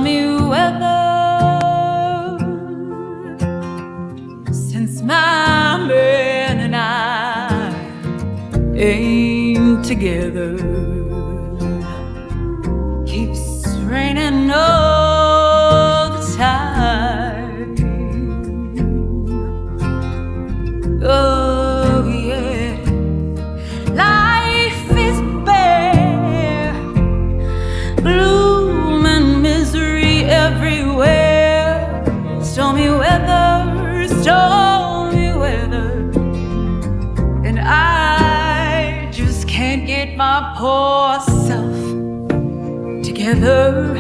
stormy weather, since my man and I ain't together. Keeps raining all the time. Oh yeah, life is bare, gloom and misery everywhere. Stormy weather, stormy weather, and I just can't get my poor self together.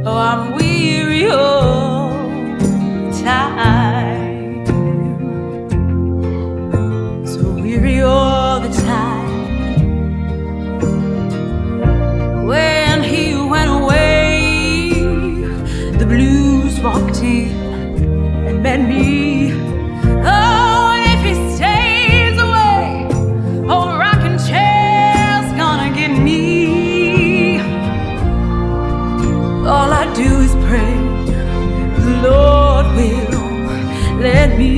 Oh, I'm weary all the time, so weary all the time. When he went away, the blues walked in and met me. Oh, and if he stays away, oh, rocking chair's gonna get me. All I do is pray the Lord will let me